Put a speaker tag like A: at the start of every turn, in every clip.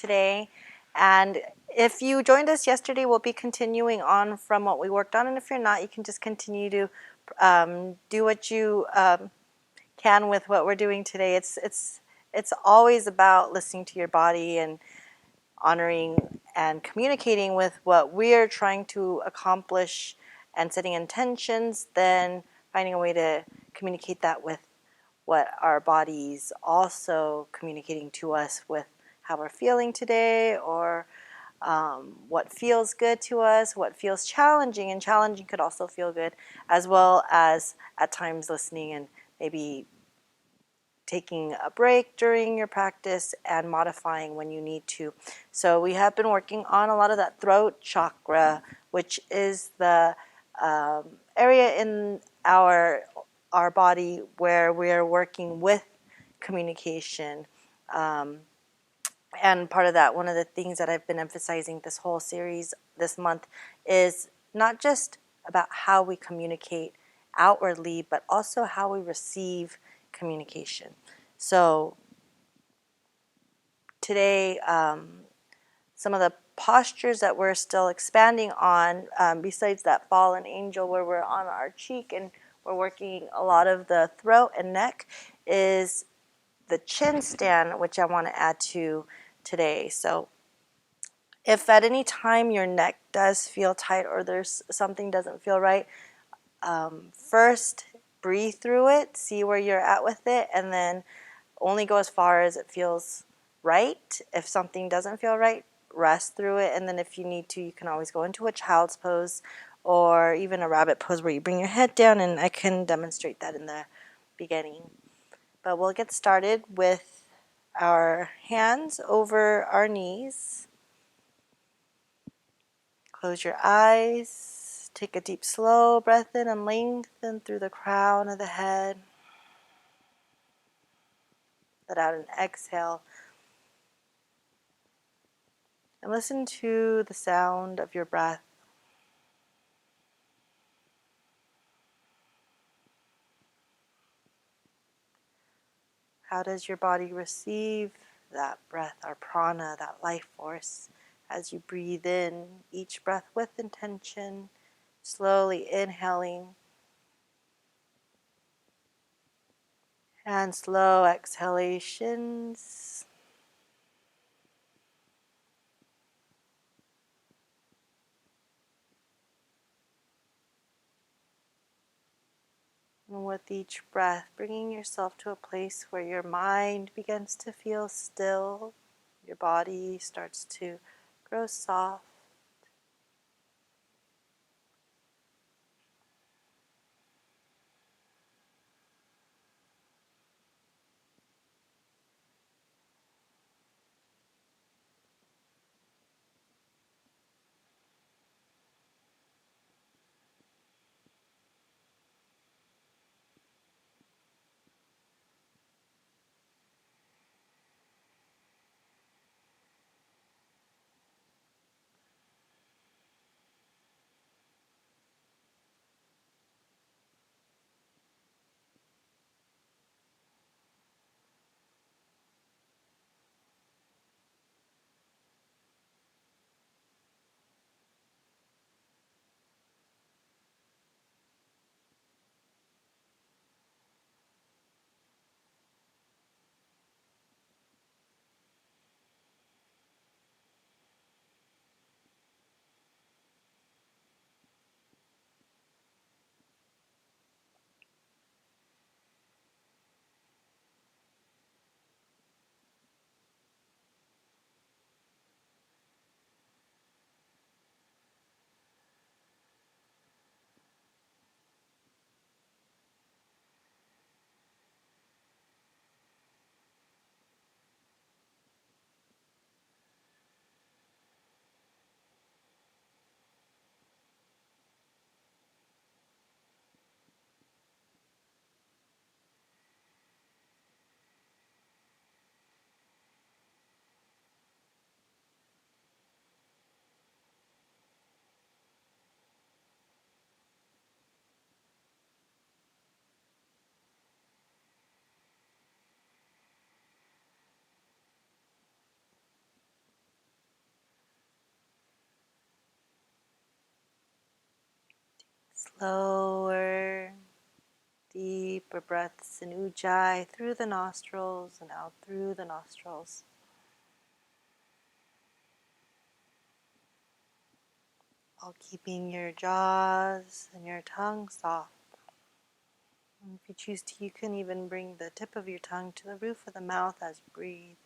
A: today. And if you joined us yesterday, we'll be continuing on from what we worked on. And if you're not, you can just continue to do what you can with what we're doing today. It's always about listening to your body and honoring and communicating with what we're trying to accomplish and setting intentions, then finding a way to communicate that with what our body's also communicating to us with how we're feeling today, or what feels good to us, what feels challenging, and challenging could also feel good, as well as at times listening and maybe taking a break during your practice and modifying when you need to. So we have been working on a lot of that throat chakra, which is the area in our body where we're working with communication. And part of that, one of the things that I've been emphasizing this whole series this month is not just about how we communicate outwardly, but also how we receive communication. So today, some of the postures that we're still expanding on, besides that fallen angel where we're on our cheek and we're working a lot of the throat and neck, is the chin stand, which I want to add to today. So if at any time your neck does feel tight or there's something doesn't feel right, first breathe through it, see where you're at with it, and then only go as far as it feels right. If something doesn't feel right, rest through it, and then if you need to, you can always go into a child's pose or even a rabbit pose where you bring your head down, and I can demonstrate that in the beginning. But we'll get started with our hands over our knees. Close your eyes. Take a deep, slow breath in and lengthen through the crown of the head. Let out an exhale. And listen to the sound of your breath. How does your body receive that breath, our prana, that life force, as you breathe in each breath with intention, slowly inhaling, and slow exhalations. And with each breath, bringing yourself to a place where your mind begins to feel still, your body starts to grow soft. Slower, deeper breaths in Ujjayi through the nostrils and out through the nostrils. While keeping your jaws and your tongue soft. And if you choose to, you can even bring the tip of your tongue to the roof of the mouth as you breathe.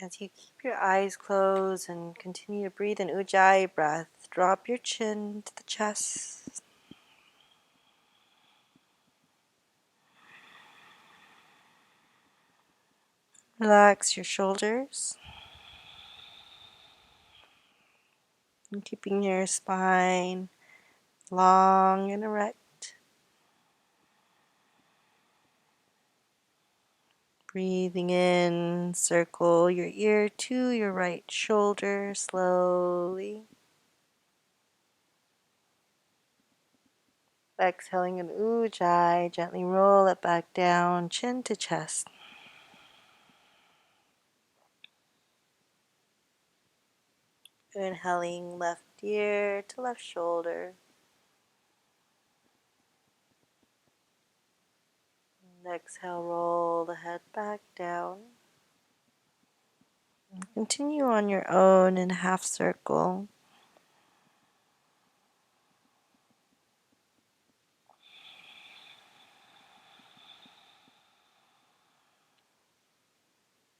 A: As you keep your eyes closed and continue to breathe in Ujjayi breath, drop your chin to the chest. Relax your shoulders. And keeping your spine long and erect. Breathing in, circle your ear to your right shoulder slowly. Exhaling an Ujjayi, gently roll it back down, chin to chest. Inhaling left ear to left shoulder. And exhale, roll the head back down. And continue on your own in half circle.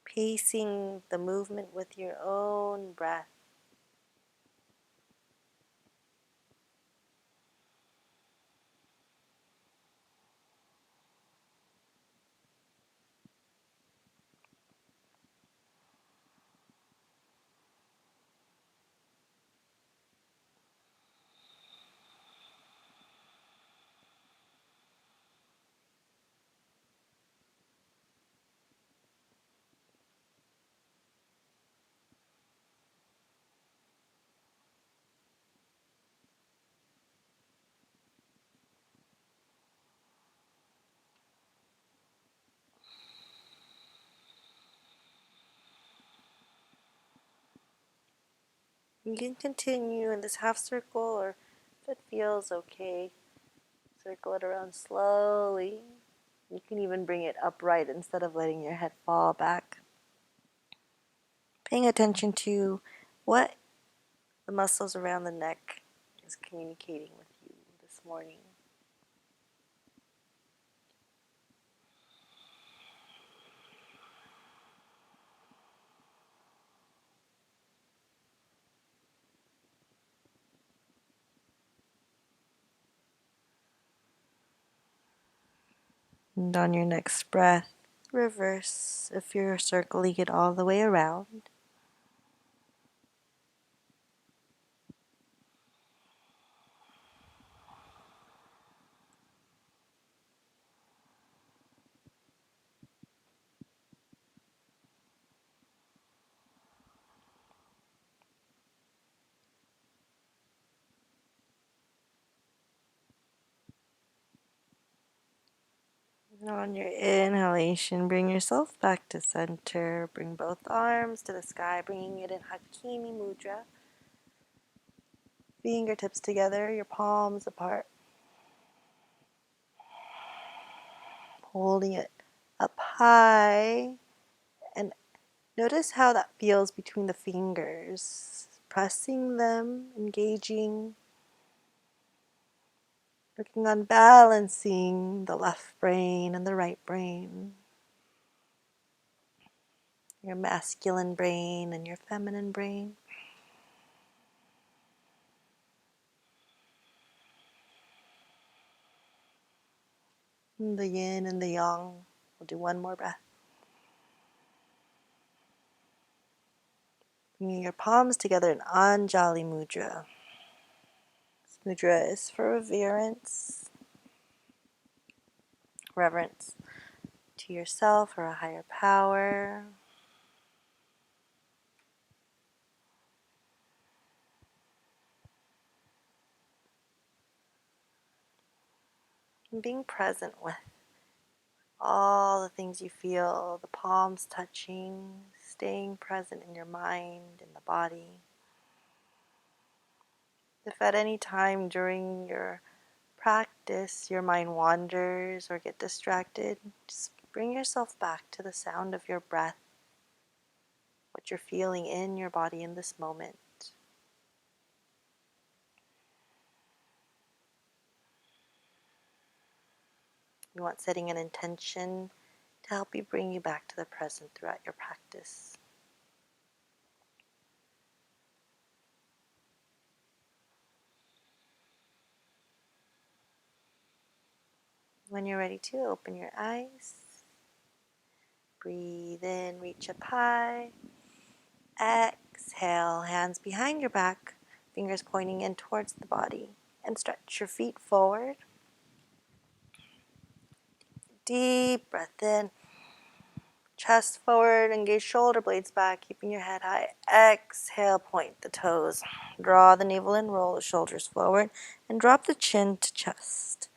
A: Pacing the movement with your own breath. You can continue in this half circle, or if it feels okay, circle it around slowly. You can even bring it upright instead of letting your head fall back. Paying attention to what the muscles around the neck is communicating with you this morning. And on your next breath, reverse if you're circling it all the way around. And on your inhalation, bring yourself back to center. Bring both arms to the sky, bringing it in Hakimi Mudra. Fingertips together, your palms apart. Holding it up high. And notice how that feels between the fingers. Pressing them, engaging. Working on balancing the left brain and the right brain. Your masculine brain and your feminine brain. And the yin and the yang. We'll do one more breath. Bringing your palms together in Anjali Mudra. This mudra is for reverence. reverence to yourself or a higher power. And being present with all the things you feel, the palms touching, staying present in your mind, in the body. If at any time during your practice your mind wanders or get distracted, just bring yourself back to the sound of your breath, what you're feeling in your body in this moment. You want setting an intention to help you bring you back to the present throughout your practice. When you're ready to, open your eyes. Breathe in, reach up high. Exhale, hands behind your back, fingers pointing in towards the body. And stretch your feet forward. Deep breath in. Chest forward, engage shoulder blades back, keeping your head high. Exhale, point the toes. Draw the navel in, roll the shoulders forward, and drop the chin to chest.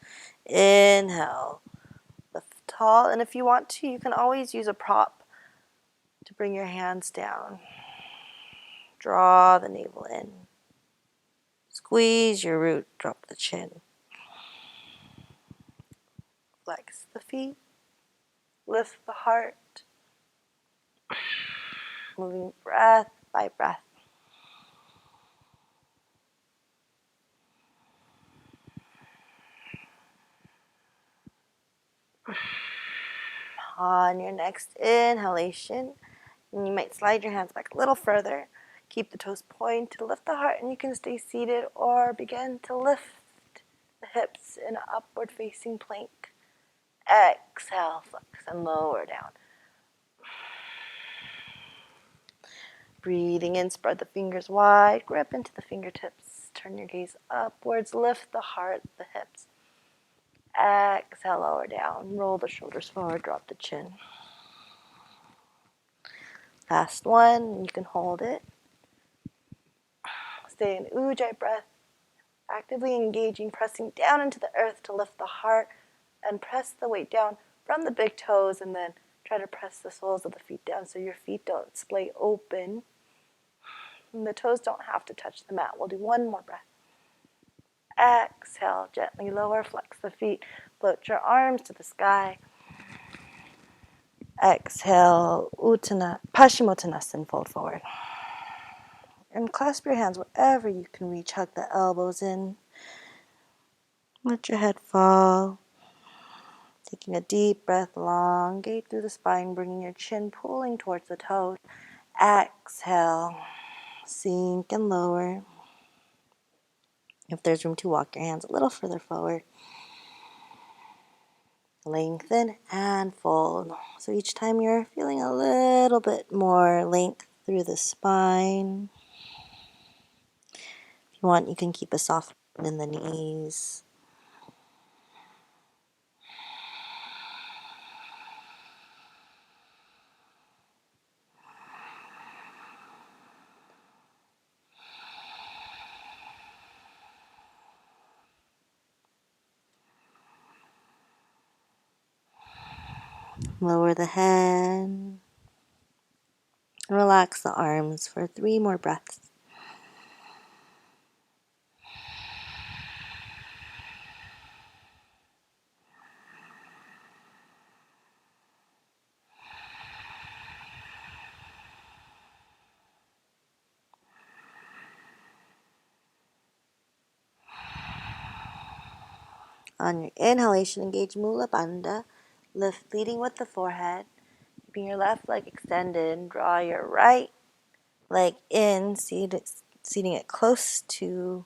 A: Inhale, lift tall, and if you want to, you can always use a prop to bring your hands down. Draw the navel in. Squeeze your root, drop the chin. Flex the feet, lift the heart. Moving breath by breath. On your next inhalation, and you might slide your hands back a little further. Keep the toes pointed, lift the heart, and you can stay seated or begin to lift the hips in an upward facing plank. Exhale, flex and lower down. Breathing in, spread the fingers wide, grip into the fingertips. Turn your gaze upwards, lift the heart, the hips. Exhale, lower down. Roll the shoulders forward, drop the chin. Last one, you can hold it. Stay in Ujjayi breath, actively engaging, pressing down into the earth to lift the heart and press the weight down from the big toes, and then try to press the soles of the feet down so your feet don't splay open. And the toes don't have to touch the mat. We'll do one more breath. Exhale, gently lower, flex the feet, float your arms to the sky. Exhale, Paschimottanasana, fold forward. And clasp your hands wherever you can reach. Hug the elbows in. Let your head fall. Taking a deep breath, elongate through the spine, bringing your chin pulling towards the toes. Exhale, sink and lower. If there's room to walk your hands a little further forward. Lengthen and fold. So each time you're feeling a little bit more length through the spine. If you want, you can keep a soft bend in the knees. Lower the head. Relax the arms for 3 more breaths. On your inhalation, engage Mula Bandha. Lift, leading with the forehead. Keeping your left leg extended. Draw your right leg in, seating it close to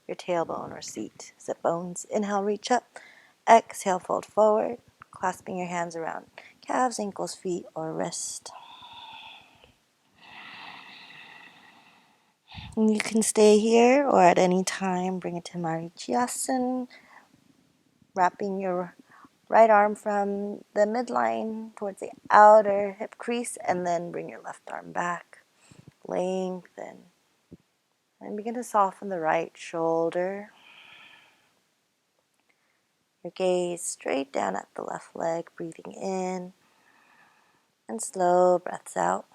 A: your tailbone or seat. Sit bones. Inhale, reach up. Exhale, fold forward, clasping your hands around calves, ankles, feet, or wrist. And you can stay here or at any time bring it to Marichyasana, wrapping your right arm from the midline towards the outer hip crease, and then bring your left arm back. Lengthen. And begin to soften the right shoulder. Your gaze straight down at the left leg, breathing in, and slow breaths out.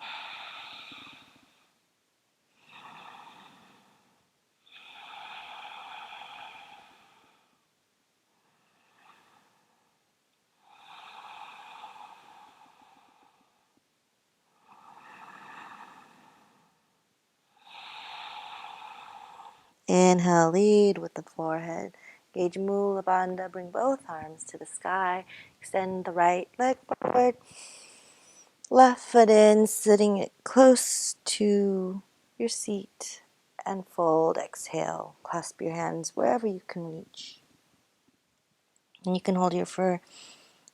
A: Inhale, lead with the forehead. Gauge Mula Bandha. Bring both arms to the sky. Extend the right leg forward. Left foot in, sitting it close to your seat. And fold. Exhale. Clasp your hands wherever you can reach. And you can hold here for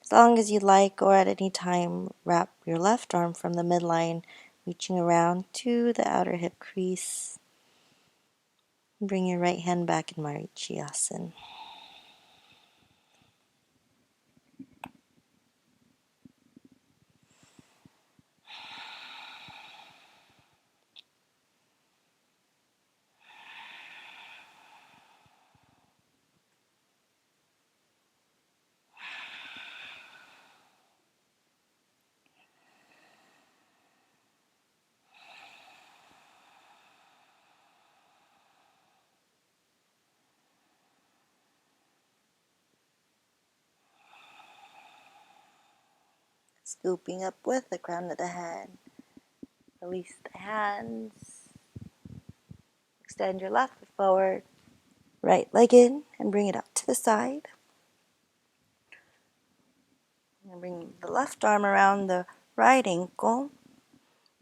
A: as long as you like, or at any time, wrap your left arm from the midline, reaching around to the outer hip crease. Bring your right hand back in Marichyasana. Scooping up with the crown of the head. Release the hands. Extend your left foot forward. Right leg in and bring it up to the side. And bring the left arm around the right ankle.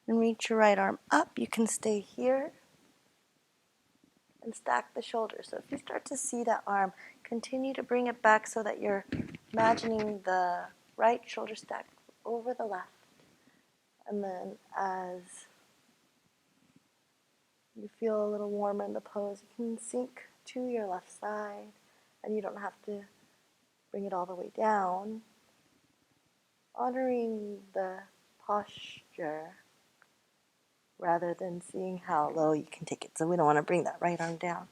A: And reach your right arm up. You can stay here and stack the shoulders. So if you start to see that arm, continue to bring it back so that you're imagining the right shoulder stacked over the left. And then as you feel a little warmer in the pose, you can sink to your left side, and you don't have to bring it all the way down. Honoring the posture rather than seeing how low you can take it. So we don't want to bring that right arm down.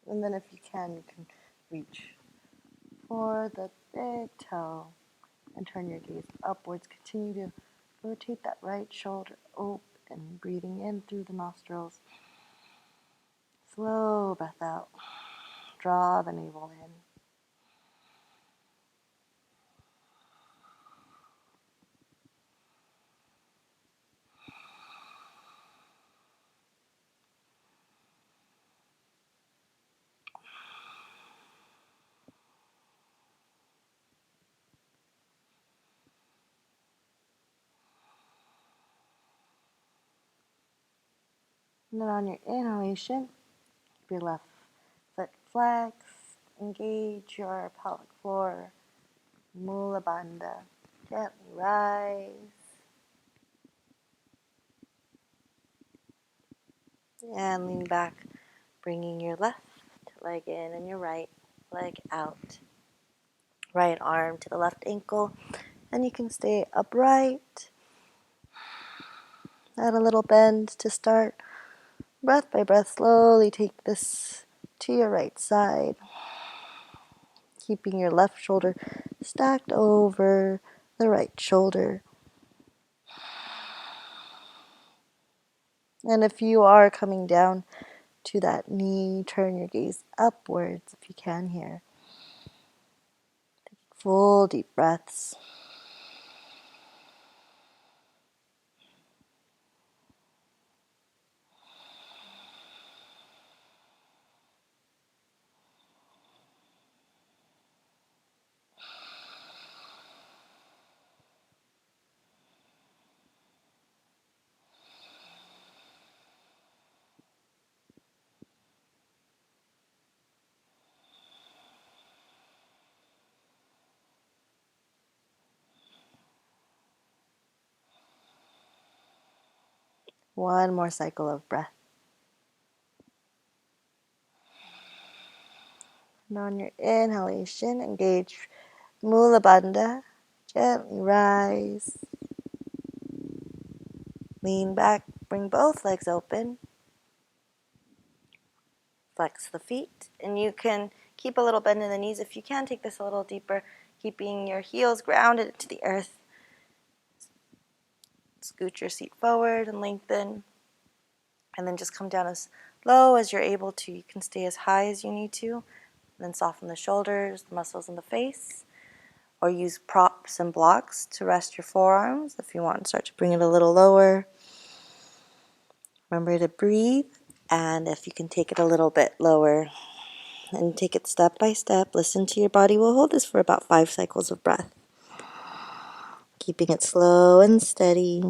A: And then if you can reach for the big toe and turn your gaze upwards. Continue to rotate that right shoulder open, breathing in through the nostrils. Slow breath out. Draw the navel in. And then on your inhalation, keep your left foot flexed. Engage your pelvic floor. Mula Bandha. Gently rise. And lean back, bringing your left leg in and your right leg out. Right arm to the left ankle. And you can stay upright. Add a little bend to start. Breath by breath, slowly take this to your right side. Keeping your left shoulder stacked over the right shoulder. And if you are coming down to that knee, turn your gaze upwards if you can here. Take full deep breaths. One more cycle of breath. And on your inhalation, engage Mula Bandha. Gently rise. Lean back, bring both legs open. Flex the feet, and you can keep a little bend in the knees. If you can, take this a little deeper, keeping your heels grounded to the earth. Scoot your seat forward and lengthen, and then just come down as low as you're able to. You can stay as high as you need to, and then soften the shoulders, the muscles in the face, or use props and blocks to rest your forearms if you want. Start to bring it a little lower. Remember to breathe, and if you can take it a little bit lower, and take it step by step. Listen to your body. We'll hold this for about 5 cycles of breath. Keeping it slow and steady.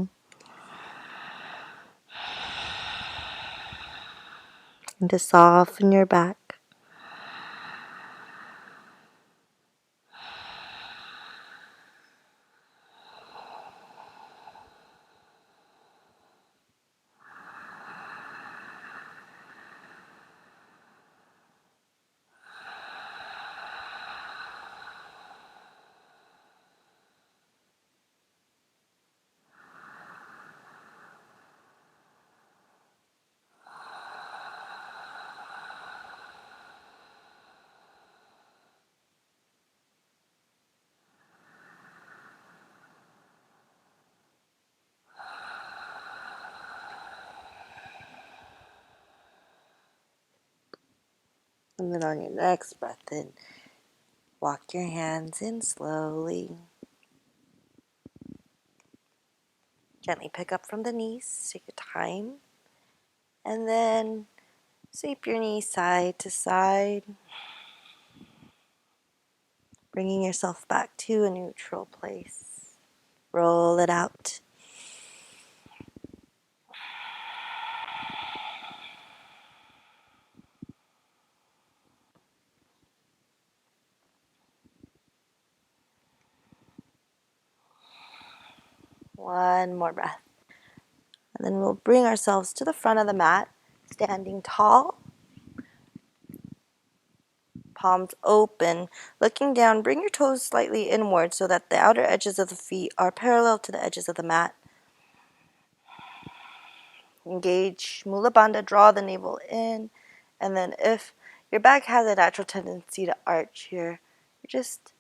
A: And to soften your back. And then on your next breath in, walk your hands in slowly. Gently pick up from the knees. Take your time. And then sweep your knees side to side. Bringing yourself back to a neutral place. Roll it out. One more breath. And then we'll bring ourselves to the front of the mat, standing tall. Palms open, looking down. Bring your toes slightly inward so that the outer edges of the feet are parallel to the edges of the mat. Engage Mula Bandha, draw the navel in, and then if your back has a natural tendency to arch here, you're just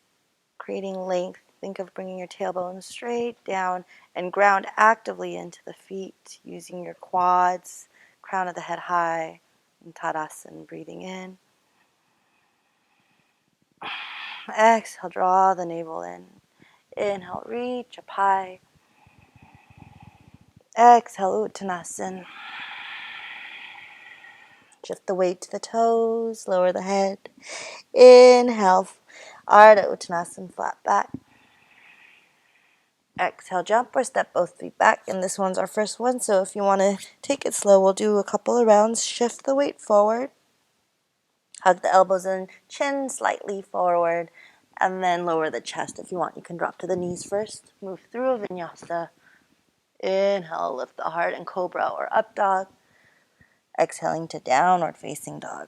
A: creating length. Think of bringing your tailbone straight down and ground actively into the feet, using your quads, crown of the head high, in Tadasana, breathing in. Exhale, draw the navel in. Inhale, reach up high. Exhale, Uttanasana. Shift the weight to the toes, lower the head. Inhale, Ardha Uttanasana, flat back. Exhale, jump or step both feet back. And this one's our first one, so if you want to take it slow, we'll do a couple of rounds. Shift the weight forward. Hug the elbows and chin slightly forward. And then lower the chest. If you want, you can drop to the knees first. Move through a vinyasa. Inhale, lift the heart in cobra or up dog. Exhaling to downward facing dog.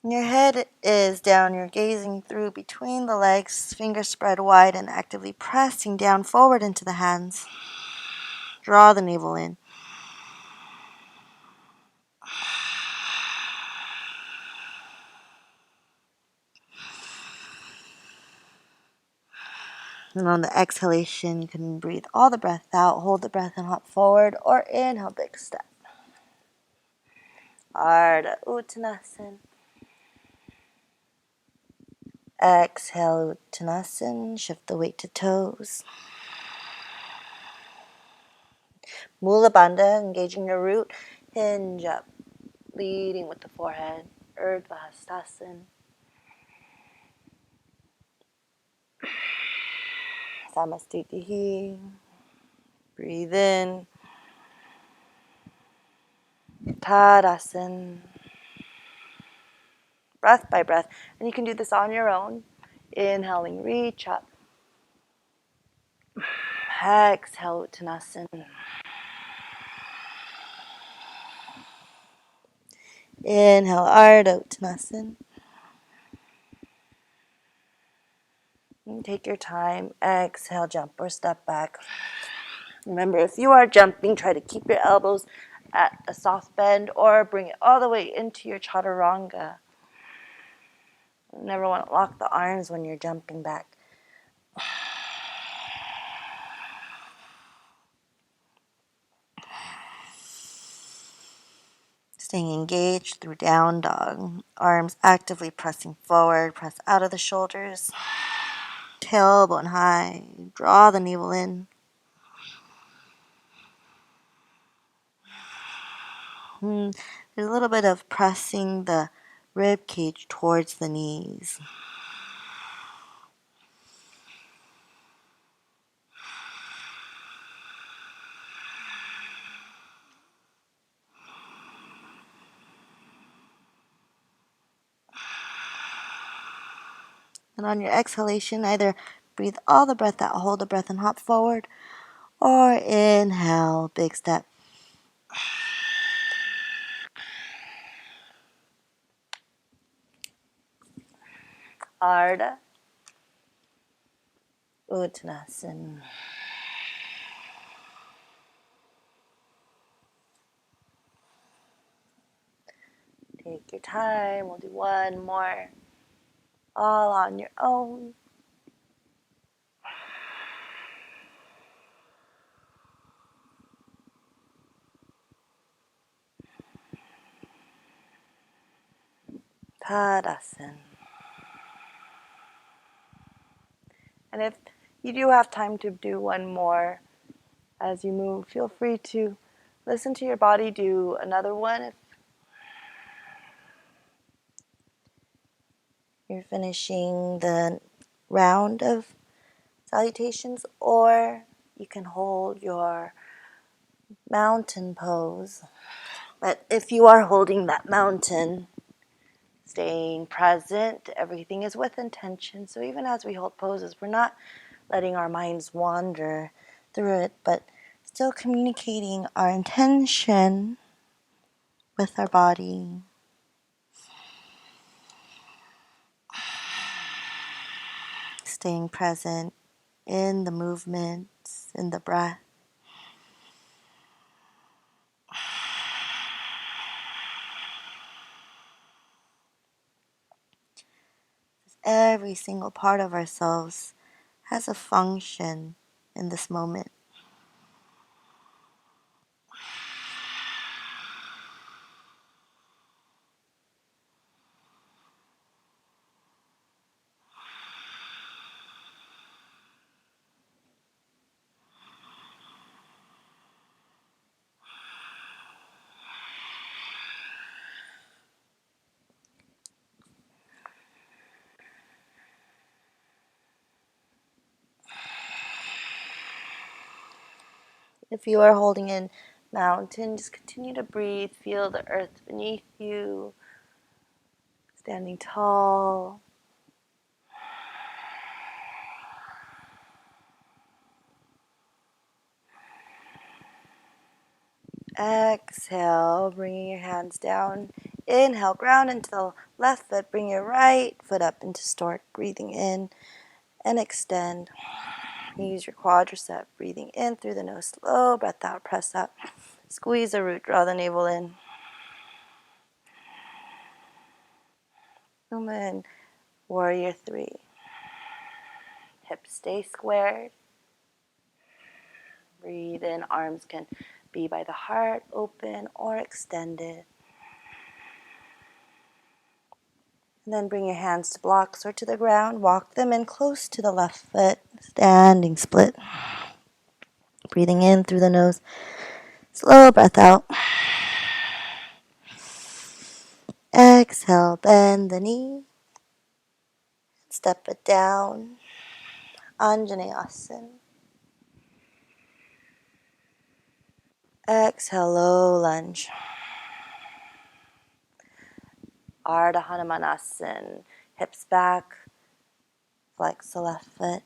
A: Your head is down. You're gazing through between the legs, fingers spread wide and actively pressing down forward into the hands. Draw the navel in. And on the exhalation, you can breathe all the breath out, hold the breath and hop forward, or inhale, big step. Ardha Uttanasana. Exhale, Uttanasana. Shift the weight to toes. Mula Bandha, engaging your root. Hinge up, leading with the forehead. Urdhva Hastasana. Samasthiti Dahhee. Breathe in. Tadasana. Breath by breath. And you can do this on your own. Inhaling, reach up. Exhale, Uttanasana. Inhale, Ardha Uttanasana. And take your time. Exhale, jump or step back. Remember, if you are jumping, try to keep your elbows at a soft bend or bring it all the way into your chaturanga. You never want to lock the arms when you're jumping back. Staying engaged through down dog. Arms actively pressing forward. Press out of the shoulders. Tailbone high. Draw the navel in. There's a little bit of pressing the rib cage towards the knees. And on your exhalation, either breathe all the breath out, hold the breath and hop forward, or inhale, big step. Ardha Uttanasana. Take your time. We'll do one more. All on your own. Tadasana. And if you do have time to do one more as you move, feel free to listen to your body do another one if you're finishing the round of salutations, or you can hold your mountain pose. But if you are holding that mountain, staying present, everything is with intention. So even as we hold poses, we're not letting our minds wander through it, but still communicating our intention with our body. Staying present in the movements, in the breath. Every single part of ourselves has a function in this moment. If you are holding in mountain, just continue to breathe. Feel the earth beneath you, standing tall. Exhale, bringing your hands down. Inhale, ground into the left foot. Bring your right foot up into stork. Breathing in and extend. Use your quadricep. Breathing in through the nose. Slow breath out. Press up. Squeeze the root. Draw the navel in. And then warrior three. Hips stay squared. Breathe in. Arms can be by the heart, open or extended. And then bring your hands to blocks or to the ground. Walk them in close to the left foot. Standing split. Breathing in through the nose. Slow breath out. Exhale, bend the knee. Step it down. Anjaneyasana. Exhale, low lunge. Ardha Hanumanasana. Hips back. Flex the left foot.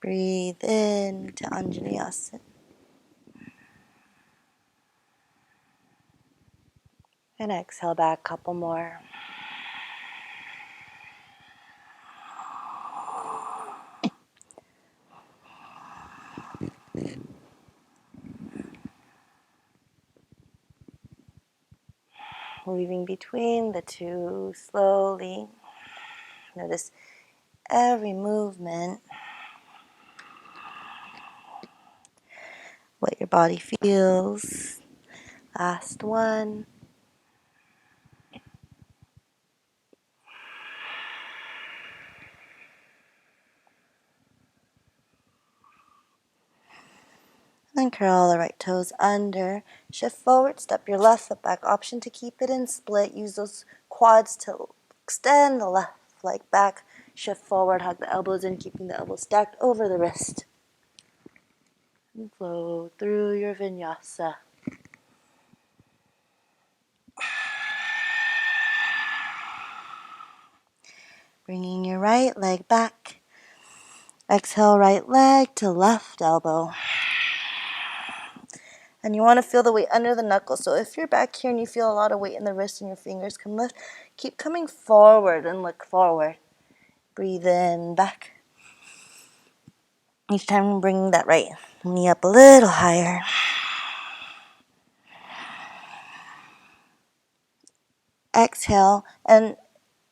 A: Breathe in to Anjaneyasana. And exhale back a couple more. Moving between the two slowly. Notice every movement, what your body feels. Last one. Then curl the right toes under. Shift forward, step your left foot back. Option to keep it in split. Use those quads to extend the left leg back. Shift forward, hug the elbows in, keeping the elbows stacked over the wrist. And flow through your vinyasa. Bringing your right leg back. Exhale, right leg to left elbow. And you want to feel the weight under the knuckles. So if you're back here and you feel a lot of weight in the wrist and your fingers can lift, keep coming forward and look forward. Breathe in, back. Each time bringing that right knee up a little higher. Exhale. And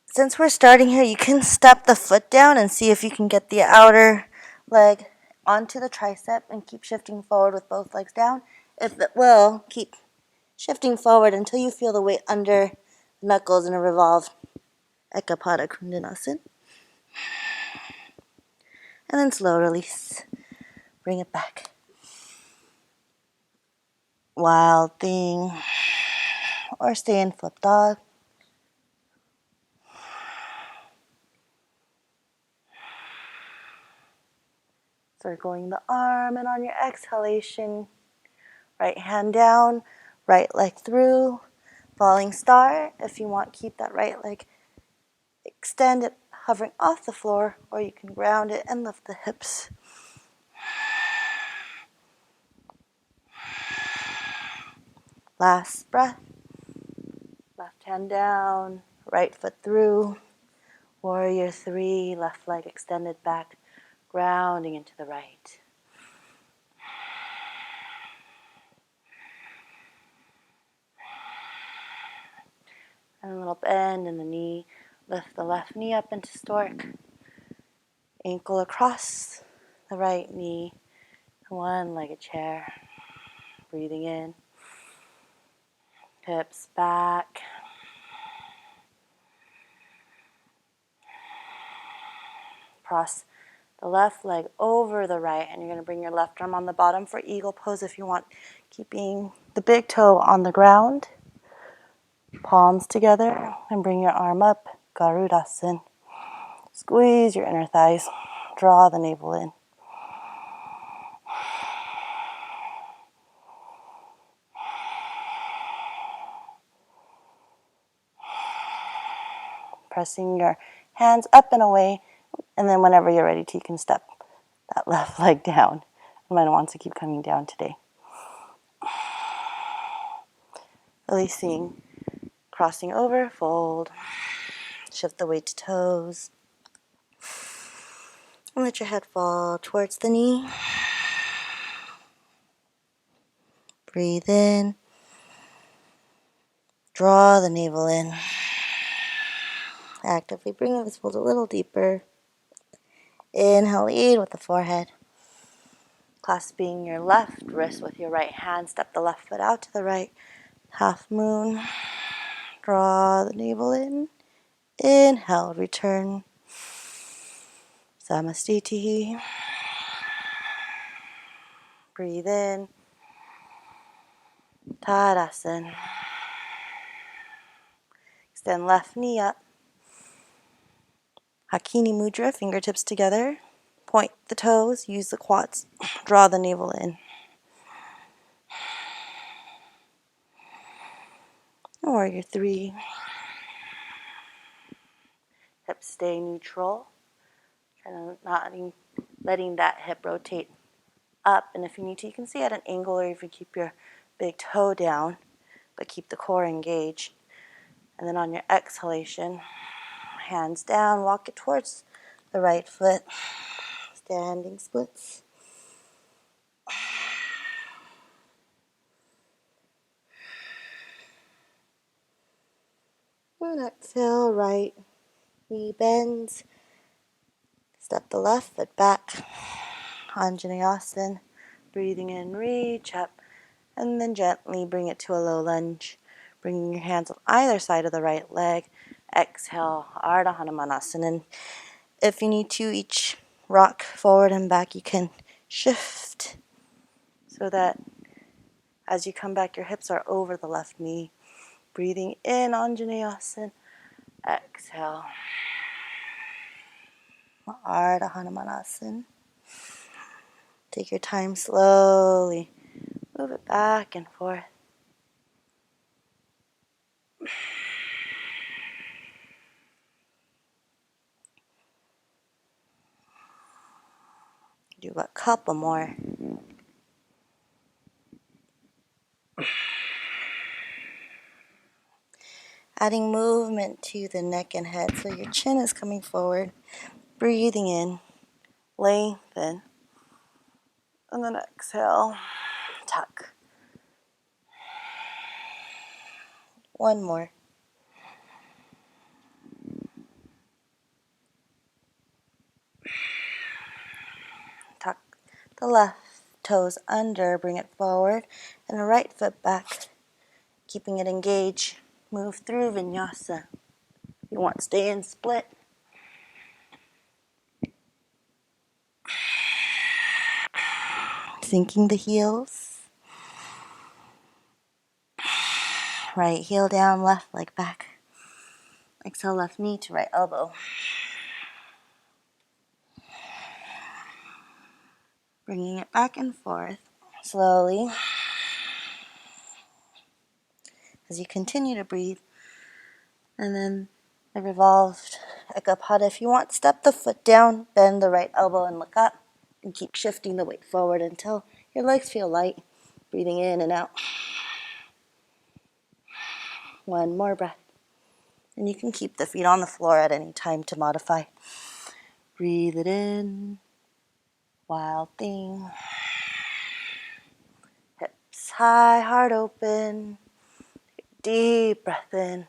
A: since we're starting here, you can step the foot down and see if you can get the outer leg onto the tricep and keep shifting forward with both legs down. If it will, keep shifting forward until you feel the weight under the knuckles in a revolve. Ekapada Kundanasan. And then slow release. Bring it back. Wild thing. Or stay in flip dog. Circling the arm, and on your exhalation, right hand down, right leg through, falling star. If you want, keep that right leg extended, hovering off the floor, or you can ground it and lift the hips. Last breath. Left hand down, right foot through. Warrior 3, left leg extended back, grounding into the right. And a little bend in the knee. Lift the left knee up into stork. Ankle across the right knee. One-legged chair. Breathing in. Hips back. Cross the left leg over the right, and you're going to bring your left arm on the bottom for eagle pose if you want. Keeping the big toe on the ground. Palms together, and bring your arm up. Garudasana. Squeeze your inner thighs. Draw the navel in. Pressing your hands up and away, and then whenever you're ready to, you can step that left leg down. You might want to keep coming down today. Releasing, crossing over, fold. Shift the weight to toes. And let your head fall towards the knee. Breathe in. Draw the navel in. Actively bring this fold a little deeper. Inhale, lead with the forehead. Clasping your left wrist with your right hand. Step the left foot out to the right. Half moon. Draw the navel in. Inhale, return. Samastitihi. Breathe in. Tadasana. Extend left knee up. Hakini Mudra, fingertips together. Point the toes, use the quads. Draw the navel in. Warrior 3. Hips stay neutral. Trying to not letting that hip rotate up. And if you need to, you can stay at an angle, or if you keep your big toe down, but keep the core engaged. And then on your exhalation, hands down, walk it towards the right foot. Standing splits. And exhale, right knee bends. Step the left foot back. Anjaneyasana. Breathing in, reach up. And then gently bring it to a low lunge. Bringing your hands on either side of the right leg. Exhale, Ardha Hanumanasana. And if you need to, each rock forward and back, you can shift so that as you come back, your hips are over the left knee. Breathing in, Anjaneyasana. Exhale, Ardha Hanumanasana. Take your time slowly. Move it back and forth. Do a couple more. Adding movement to the neck and head so your chin is coming forward. Breathing in, lengthen. And then exhale, tuck. One more. Tuck the left toes under, bring it forward, and the right foot back, keeping it engaged. Move through vinyasa. If you want, stay in split. Sinking the heels. Right heel down, left leg back. Exhale, left knee to right elbow. Bringing it back and forth slowly. As you continue to breathe. And then the revolved Ekapada. If you want, step the foot down, bend the right elbow and look up. And keep shifting the weight forward until your legs feel light. Breathing in and out. One more breath. And you can keep the feet on the floor at any time to modify. Breathe it in. Wild thing. Hips high, heart open. Deep breath in.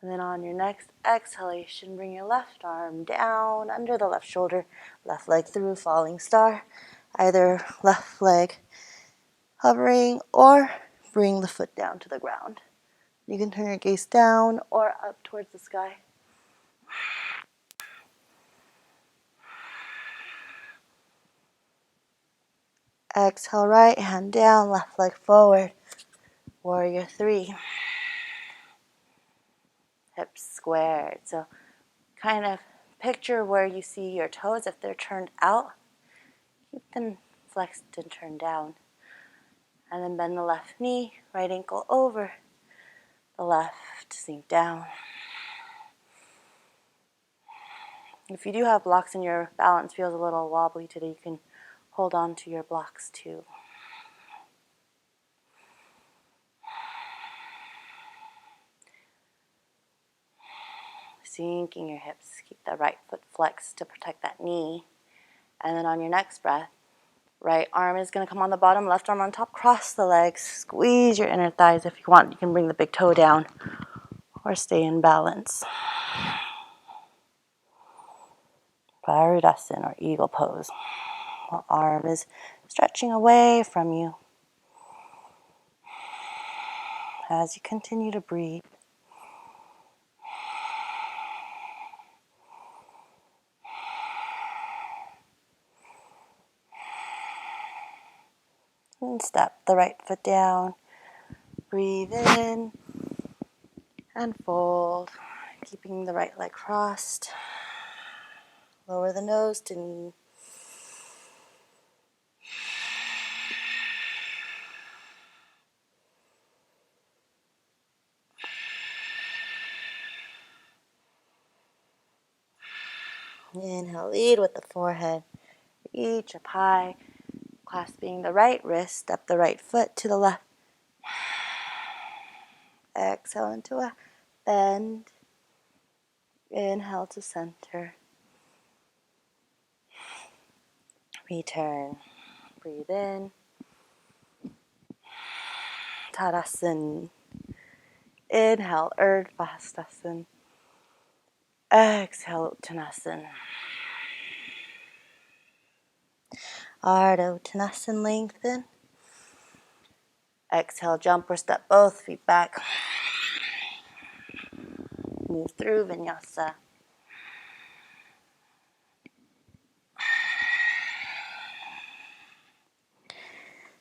A: And then on your next exhalation, bring your left arm down under the left shoulder, left leg through, falling star. Either left leg hovering or bring the foot down to the ground. You can turn your gaze down or up towards the sky. Exhale, right hand down, left leg forward. Warrior 3. Hips squared. So kind of picture where you see your toes. If they're turned out, keep them flexed and turned down. And then bend the left knee, right ankle over the left, sink down. If you do have blocks and your balance feels a little wobbly today, you can hold on to your blocks too. Sinking your hips, keep the right foot flexed to protect that knee. And then on your next breath, right arm is going to come on the bottom, left arm on top, cross the legs, squeeze your inner thighs. If you want, you can bring the big toe down or stay in balance. Varudasana or eagle pose. The arm is stretching away from you as you continue to breathe. And step the right foot down. Breathe in and fold, keeping the right leg crossed. Lower the nose to knee. Inhale, lead with the forehead. Reach up high, clasping the right wrist, step the right foot to the left. Exhale into a bend. Inhale to center. Return. Breathe in. Tadasana. Inhale, Urdhva. Exhale, Uttanasana. Ardha Uttanasana, lengthen. Exhale, jump or step both feet back. Move through Vinyasa.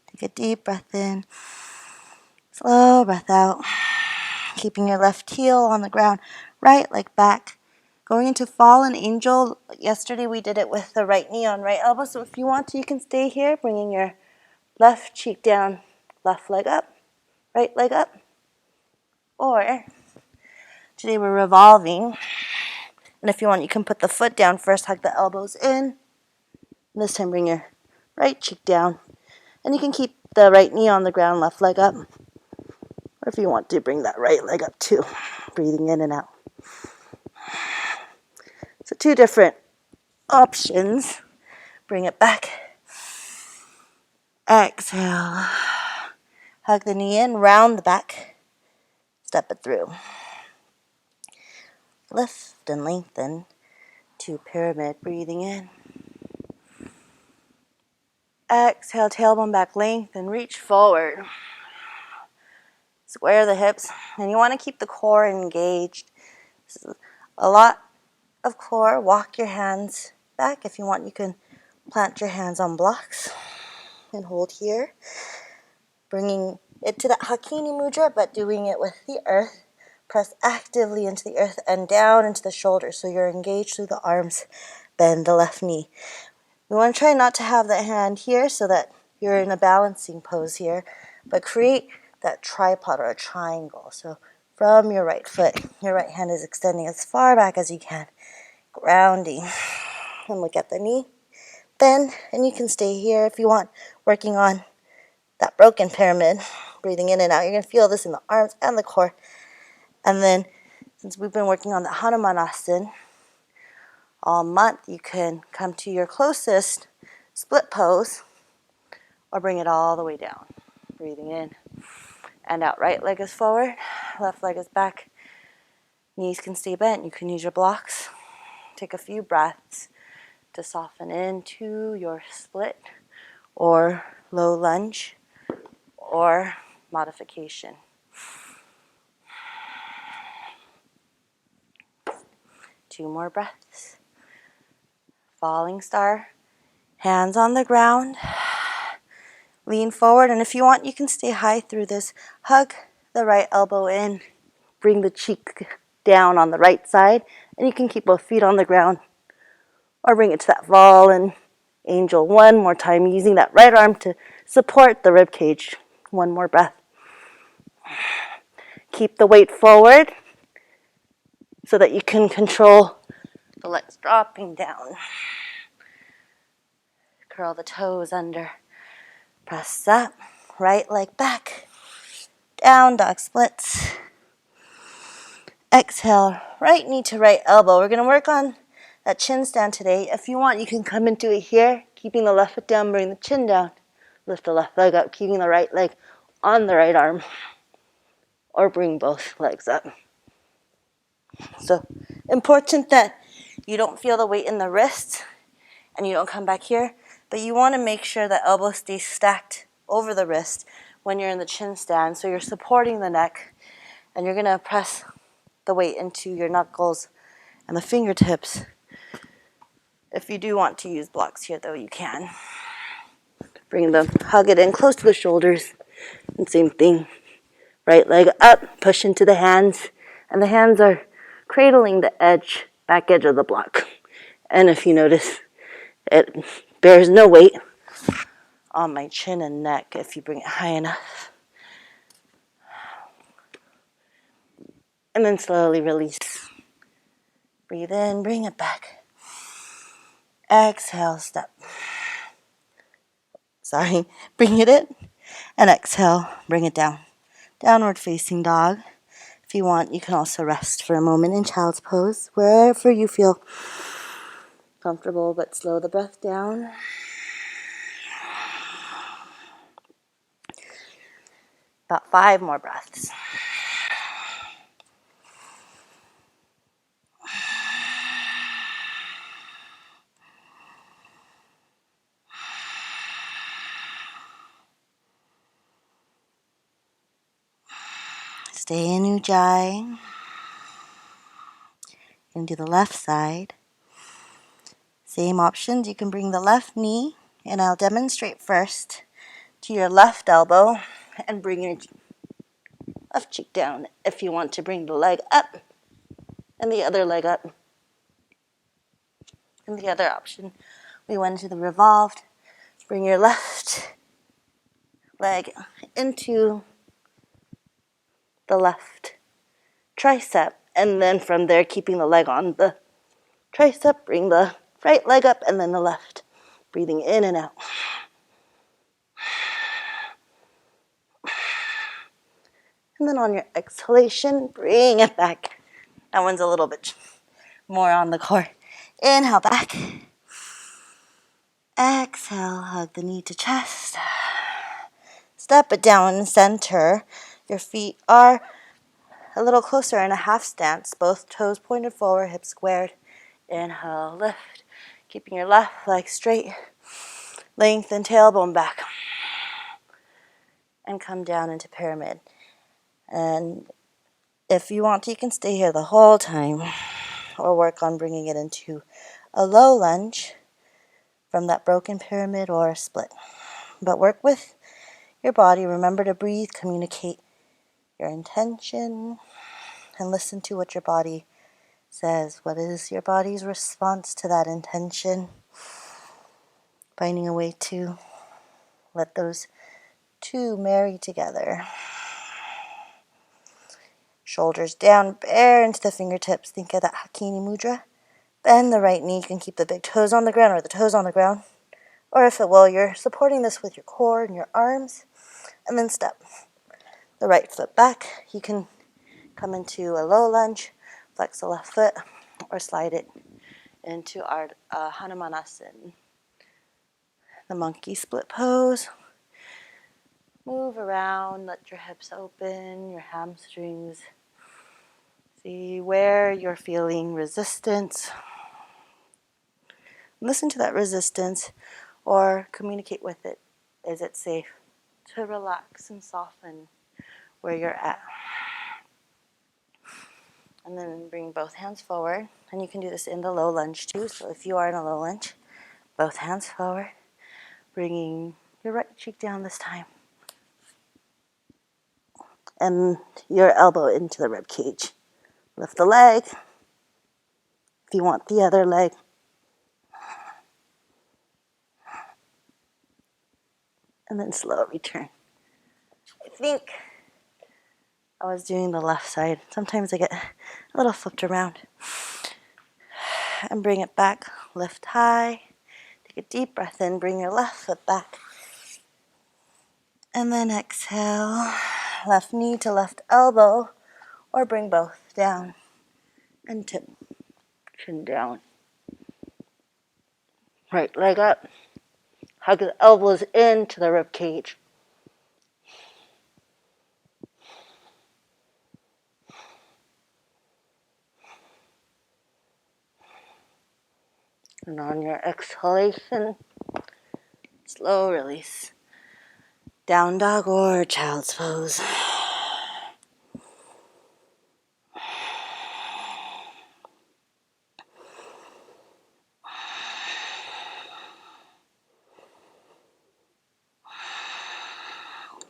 A: Take a deep breath in. Slow breath out. Keeping your left heel on the ground, right leg back. Going into fallen angel. Yesterday we did it with the right knee on right elbow. So if you want to, you can stay here, bringing your left cheek down, left leg up, right leg up. Or today we're revolving. And if you want, you can put the foot down first, hug the elbows in. And this time bring your right cheek down. And you can keep the right knee on the ground, left leg up. Or if you want to, bring that right leg up too. Breathing in and out. So 2 different options. Bring it back. Exhale. Hug the knee in, round the back. Step it through. Lift and lengthen to pyramid. Breathing in. Exhale, tailbone back, lengthen, reach forward. Square the hips. And you want to keep the core engaged. This is a lot of core. Walk your hands back. If you want, you can plant your hands on blocks and hold here. Bringing it to that Hakini Mudra, but doing it with the earth. Press actively into the earth and down into the shoulders so you're engaged through the arms. Bend the left knee. We want to try not to have that hand here so that you're in a balancing pose here, but create that tripod or a triangle. So from your right foot, your right hand is extending as far back as you can. Grounding. And look at the knee. Bend, and you can stay here if you want, working on that broken pyramid. Breathing in and out. You're going to feel this in the arms and the core. And then, since we've been working on the Hanumanasana all month, you can come to your closest split pose or bring it all the way down. Breathing in and out. Right leg is forward, left leg is back. Knees can stay bent. You can use your blocks. Take a few breaths to soften into your split or low lunge or modification. Two more breaths. Falling star. Hands on the ground. Lean forward, and if you want, you can stay high through this. Hug the right elbow in. Bring the cheek down on the right side, and you can keep both feet on the ground. Or bring it to that fallen angel one more time, using that right arm to support the rib cage. One more breath. Keep the weight forward so that you can control the legs dropping down. Curl the toes under. Press up. Right leg back. Down dog splits. Exhale. Right knee to right elbow. We're going to work on that chin stand today. If you want, you can come into it here, keeping the left foot down, bring the chin down. Lift the left leg up, keeping the right leg on the right arm. Or bring both legs up. So, important that you don't feel the weight in the wrist and you don't come back here, but you want to make sure that elbow stays stacked over the wrist when you're in the chin stand, so you're supporting the neck, and you're going to press the weight into your knuckles and the fingertips. If you do want to use blocks here, though, you can. Bring them, hug it in close to the shoulders, and same thing. Right leg up, push into the hands, and the hands are cradling the edge, back edge of the block. And if you notice, it bears no weight on my chin and neck if you bring it high enough. And then slowly release. Breathe in, bring it back. Exhale, step. Bring it in. And exhale, bring it down. Downward facing dog.
B: If you want, you can also rest for a moment in child's pose, wherever you feel comfortable, but slow the breath down. About 5 more breaths. Stay in Ujjayi. You can do the left side. Same options. You can bring the left knee, and I'll demonstrate first, to your left elbow and bring your left cheek down. If you want to bring the leg up and the other leg up. And the other option, we went to the revolved. Bring your left leg into the left tricep, and then from there, keeping the leg on the tricep, bring the right leg up and then the left. Breathing in and out. And then on your exhalation, bring it back. That one's a little bit more on the core. Inhale back. Exhale, hug the knee to chest. Step it down, center. Your feet are a little closer in a half stance. Both toes pointed forward, hips squared. Inhale, lift. Keeping your left leg straight. Lengthen tailbone back. And come down into pyramid. And if you want to, you can stay here the whole time, or work on bringing it into a low lunge from that broken pyramid or a split. But work with your body. Remember to breathe, communicate your intention, and listen to what your body says. What is your body's response to that intention? Finding a way to let those two marry together. Shoulders down, bare into the fingertips. Think of that Hakini Mudra. Bend the right knee. You can keep the big toes on the ground or the toes on the ground. Or if it will, you're supporting this with your core and your arms. And then step the right foot back. You can come into a low lunge, flex the left foot, or slide it into our Hanumanasana, the monkey split pose. Move around, let your hips open, your hamstrings. See where you're feeling resistance. Listen to that resistance or communicate with it. Is it safe to relax and soften where you're at? And then bring both hands forward. And you can do this in the low lunge too. So if you are in a low lunge, both hands forward. Bringing your right cheek down this time. And your elbow into the rib cage. Lift the leg. If you want the other leg. And then slow return. I think I was doing the left side. Sometimes I get a little flipped around. And bring it back. Lift high. Take a deep breath in. Bring your left foot back. And then exhale. Left knee to left elbow. Or bring both down. And tip. Chin down. Right leg up. Hug the elbows into the rib cage. And on your exhalation, slow release. Down dog or child's pose.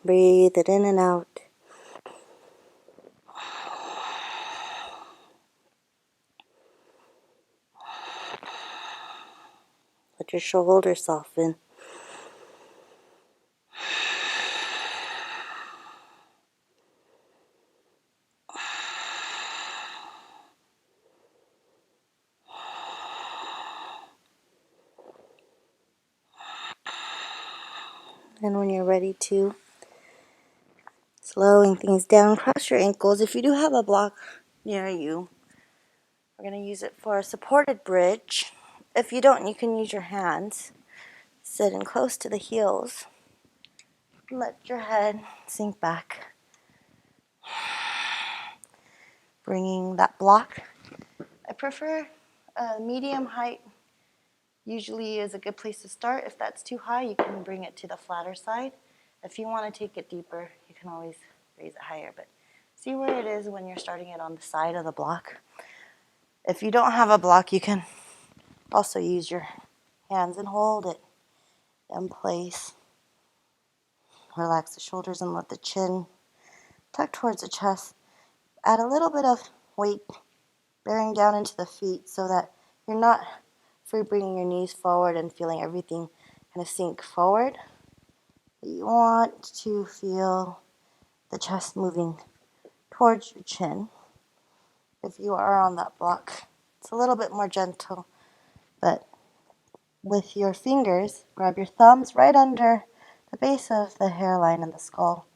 B: Breathe it in and out. Let your shoulders soften. And when you're ready to, Slowing things down, cross your ankles. If you do have a block near you, we're going to use it for a supported bridge. If you don't, you can use your hands. Sit in close to the heels. Let your head sink back. Bringing that block. I prefer medium height. Usually is a good place to start. If that's too high, you can bring it to the flatter side. If you want to take it deeper, you can always raise it higher. But see where it is when you're starting it on the side of the block. If you don't have a block, you can also use your hands and hold it in place. Relax the shoulders and let the chin tuck towards the chest. Add a little bit of weight bearing down into the feet so that you're not free bringing your knees forward and feeling everything kind of sink forward. You want to feel the chest moving towards your chin. If you are on that block, it's a little bit more gentle, but with your fingers, grab your thumbs right under the base of the hairline and the skull.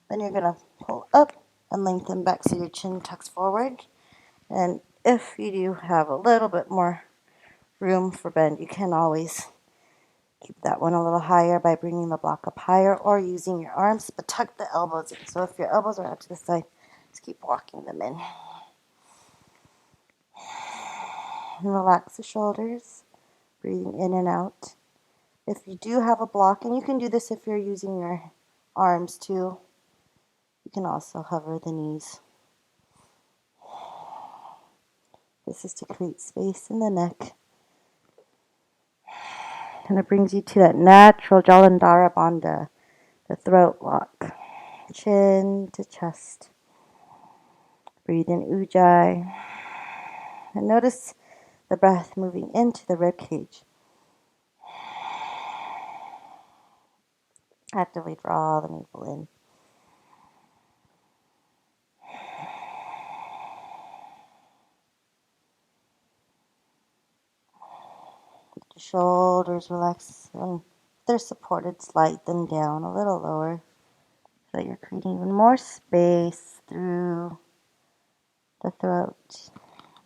B: Then you're going to pull up and lengthen back so your chin tucks forward. And if you do have a little bit more room for bend, you can always keep that one a little higher by bringing the block up higher or using your arms, but tuck the elbows in. So if your elbows are out to the side, just keep walking them in. And relax the shoulders, breathing in and out. If you do have a block, and you can do this if you're using your arms too, you can also hover the knees. This is to create space in the neck. And it brings you to that natural Jalandhara Bandha, the throat lock, chin to chest. Breathe in Ujjayi. And notice the breath moving into the rib cage. Actively draw the navel in. Let your shoulders relax. And if they're supported, slide them down a little lower so that you're creating even more space through the throat,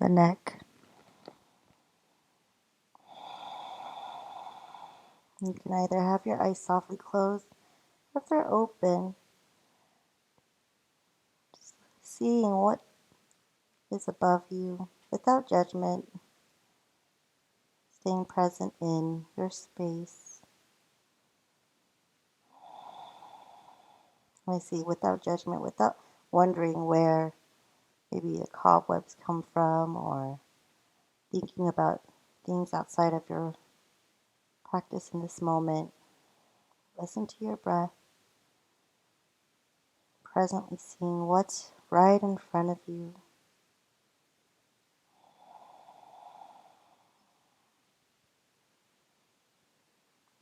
B: the neck. You can either have your eyes softly closed or if they're open, just seeing what is above you without judgment, staying present in your space. I see without judgment, without wondering where maybe the cobwebs come from or thinking about things outside of your practice in this moment. Listen to your breath, presently seeing what's right in front of you.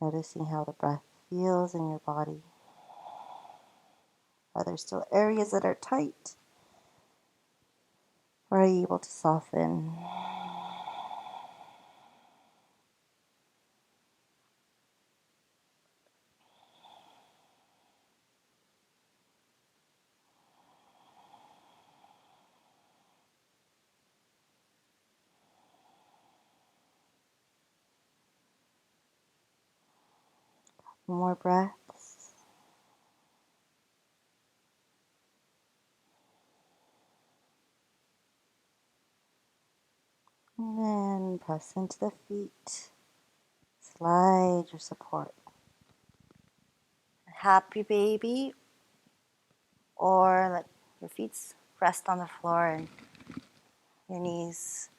B: Noticing how the breath feels in your body. Are there still areas that are tight? Or are you able to soften? More breaths. And then press into the feet. Slide your support. Happy baby. Or let your feet rest on the floor and your knees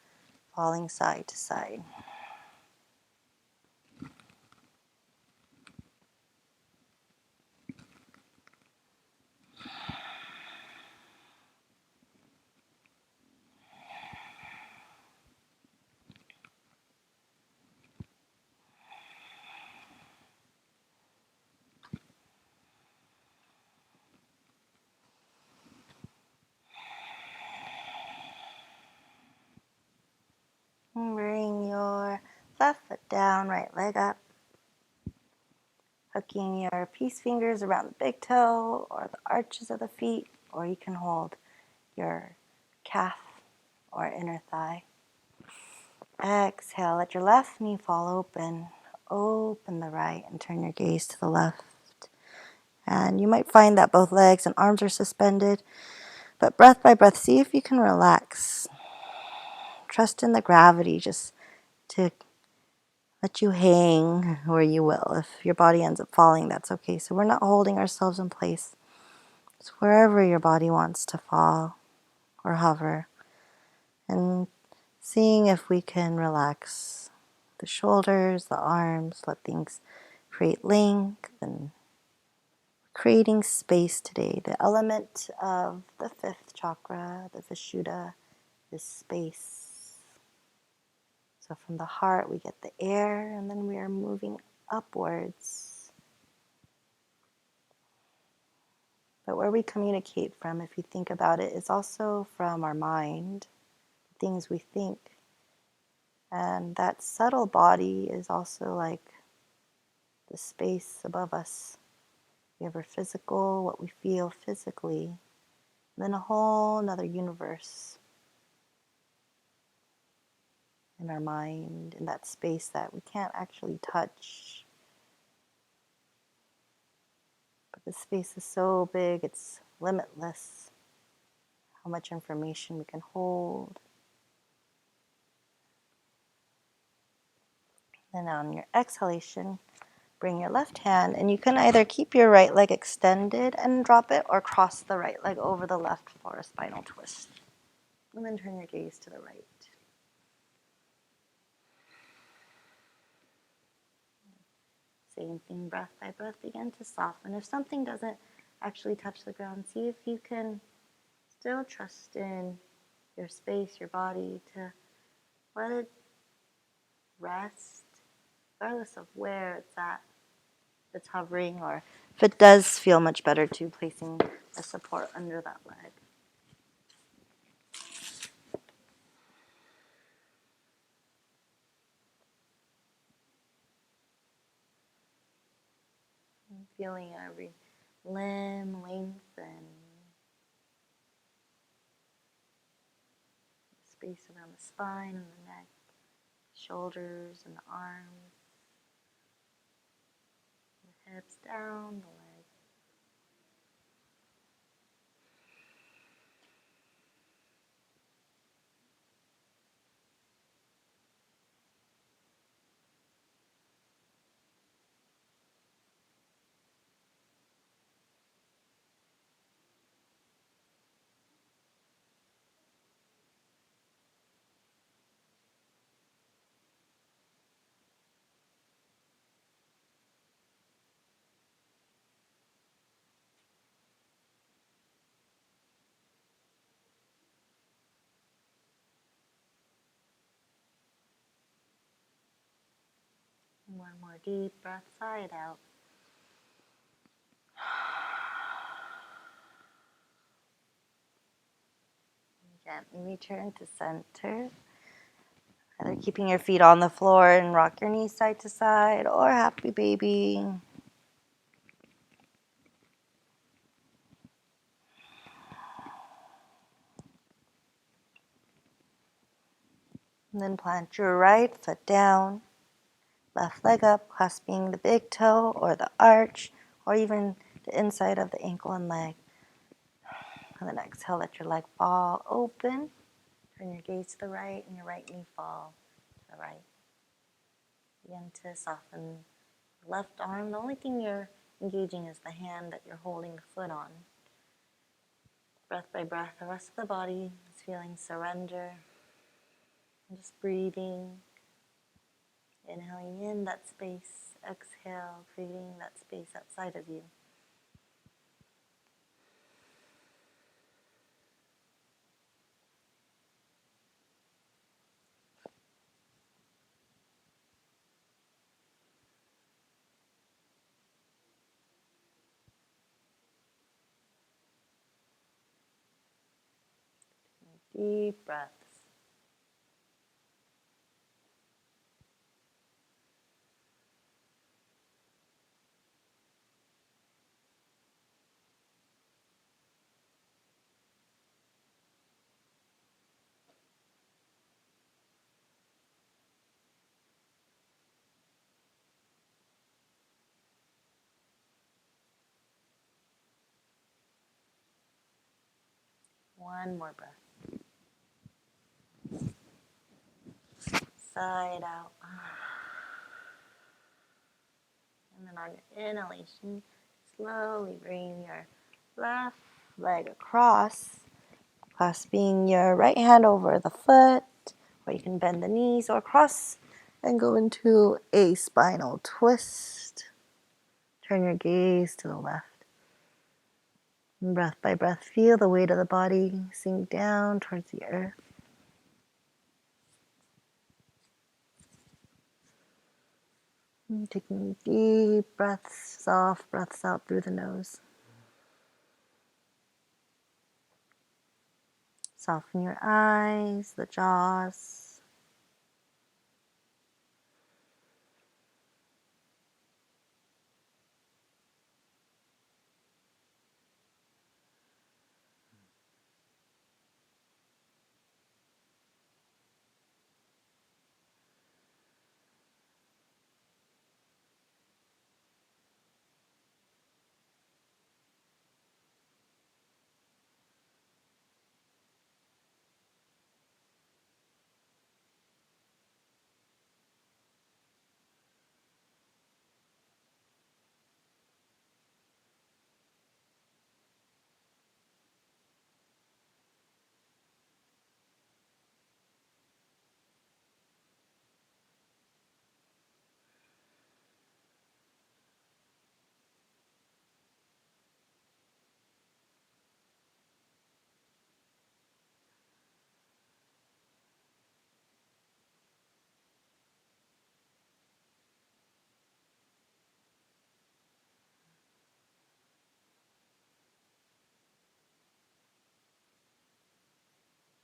B: falling side to side. And bring your left foot down, right leg up. hooking your peace fingers around the big toe or the arches of the feet, or you can hold your calf or inner thigh. Exhale, let your left knee fall open. Open the right and turn your gaze to the left. And you might find that both legs and arms are suspended, but breath by breath, see if you can relax. Trust in the gravity just to let you hang where you will. If your body ends up falling, that's okay. So we're not holding ourselves in place. It's wherever your body wants to fall or hover. And seeing if we can relax the shoulders, the arms, let things create length and creating space today. The element of the fifth chakra, the Vishuddha, is space. So from the heart we get the air, and then we are moving upwards. But where we communicate from, if you think about it, is also from our mind, things we think. And that subtle body is also like the space above us. We have our physical, what we feel physically, and then a whole another universe in our mind, in that space that we can't actually touch. But the space is so big, it's limitless, how much information we can hold. And on your exhalation, bring your left hand, and you can either keep your right leg extended and drop it, or cross the right leg over the left for a spinal twist. And then turn your gaze to the right. Same thing, breath by breath, begin to soften. If something doesn't actually touch the ground, see if you can still trust in your space, your body, to let it rest, regardless of where it's at. If it's hovering, or if it does feel much better to placing a support under that leg. And feeling every limb lengthen, space around the spine and the neck, shoulders and the arms, the hips down, the legs. One more deep breath, sigh it out. Gently return to center. Either keeping your feet on the floor and rock your knees side to side, or happy baby. And then plant your right foot down, left leg up, clasping the big toe or the arch, or even the inside of the ankle and leg. And then exhale, let your leg fall open. Turn your gaze to the right, and your right knee fall to the right. Begin to soften the left arm. The only thing you're engaging is the hand that you're holding the foot on. Breath by breath, the rest of the body is feeling surrender. And just breathing. Inhaling in that space, exhale, creating that space outside of you. Deep breaths.
A: one more breath. Side out. And then on your inhalation, slowly bring your left leg across, clasping your right hand over the foot, or you can bend the knees or cross and go into a spinal twist. Turn your gaze to the left. And breath by breath, feel the weight of the body sink down towards the earth. And taking deep breaths, soft breaths out through the nose. Soften your eyes, the jaws.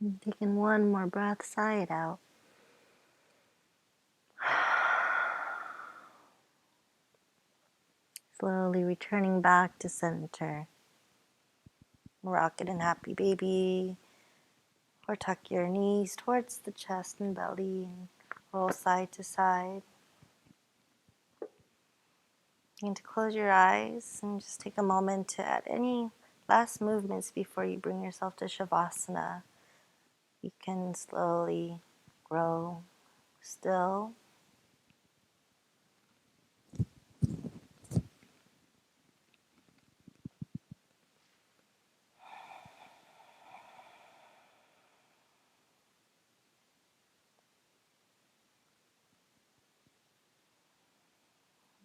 A: And taking one more breath, sigh it out. Slowly returning back to center. Rocket and happy baby. Or tuck your knees towards the chest and belly and roll side to side. And to close your eyes and just take a moment to add any last movements before you bring yourself to Shavasana. You can slowly grow still.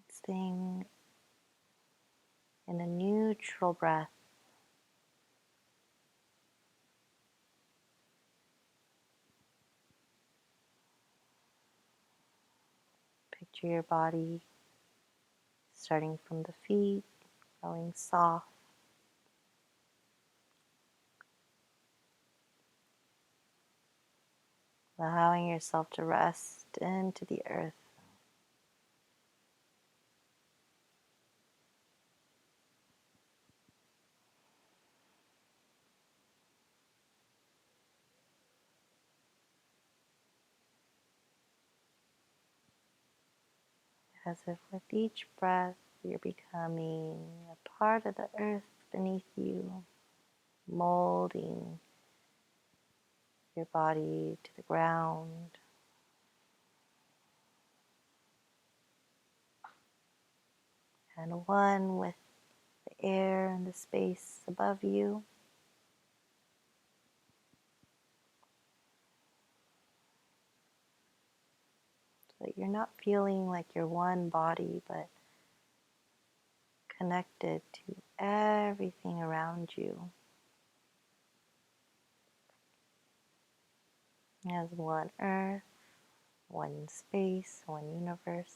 A: Staying in a neutral breath. Picture your body starting from the feet, growing soft. Allowing yourself to rest into the earth. As if with each breath you're becoming a part of the earth beneath you, molding your body to the ground. And one with the air and the space above you. So that you're not feeling like you're one body, but connected to everything around you. As one earth, one space, one universe.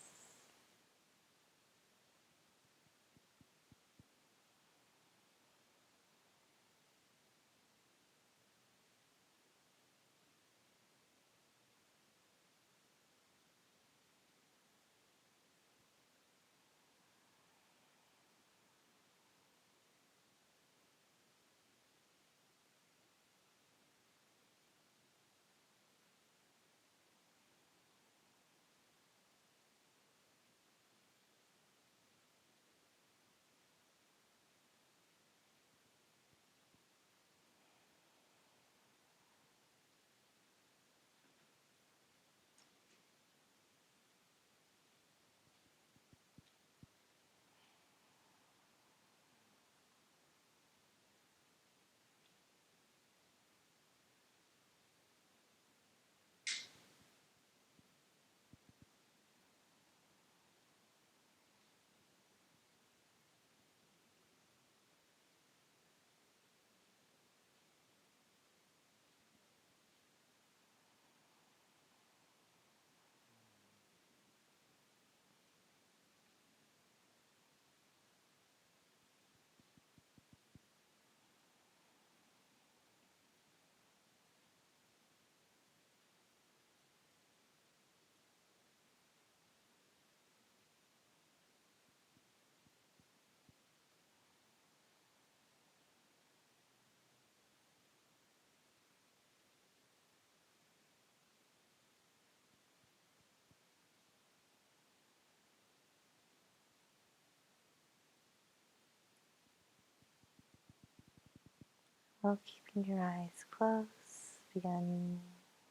A: While keeping your eyes closed, begin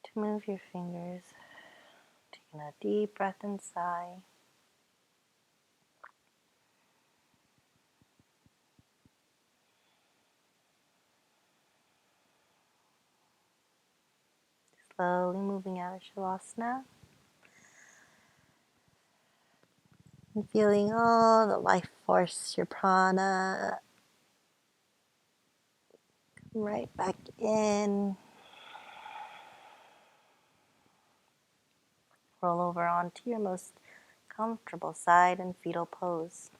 A: to move your fingers, taking a deep breath and sigh. Slowly moving out of Shavasana and feeling all the life force, your prana, come right back in. Roll over onto your most comfortable side in fetal pose.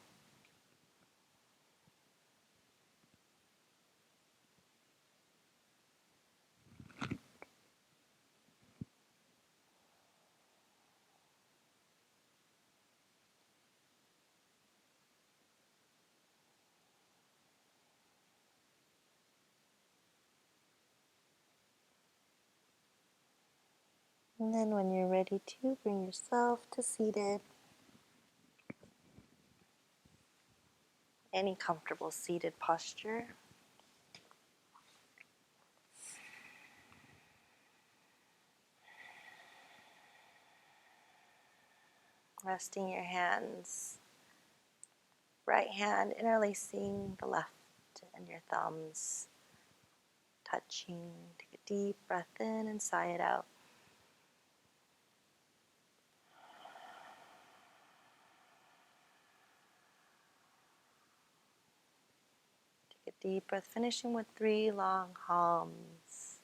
A: And then when you're ready to, bring yourself to seated. Any comfortable seated posture. Resting your hands, right hand interlacing the left and your thumbs touching. Take a deep breath in and sigh it out. Take a deep breath, finishing with 3 long hums.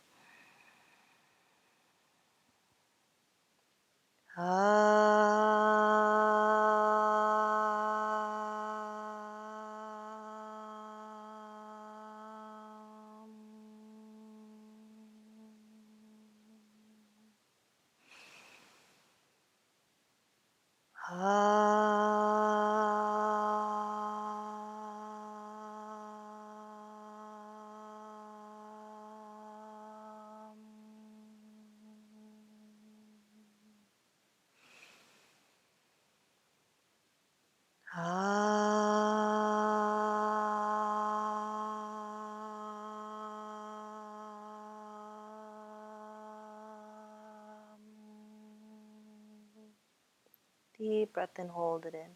A: Deep breath in, hold it in.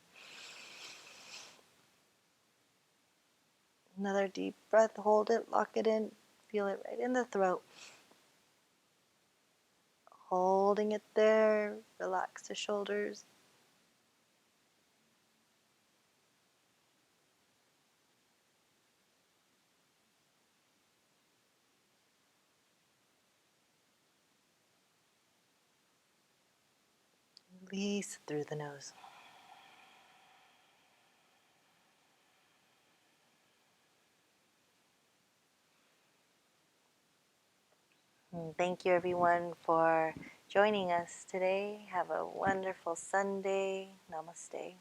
A: Another deep breath, hold it, lock it in, feel it right in the throat. Holding it there, relax the shoulders. Release through the nose. And thank you everyone for joining us today. Have a wonderful Sunday. Namaste.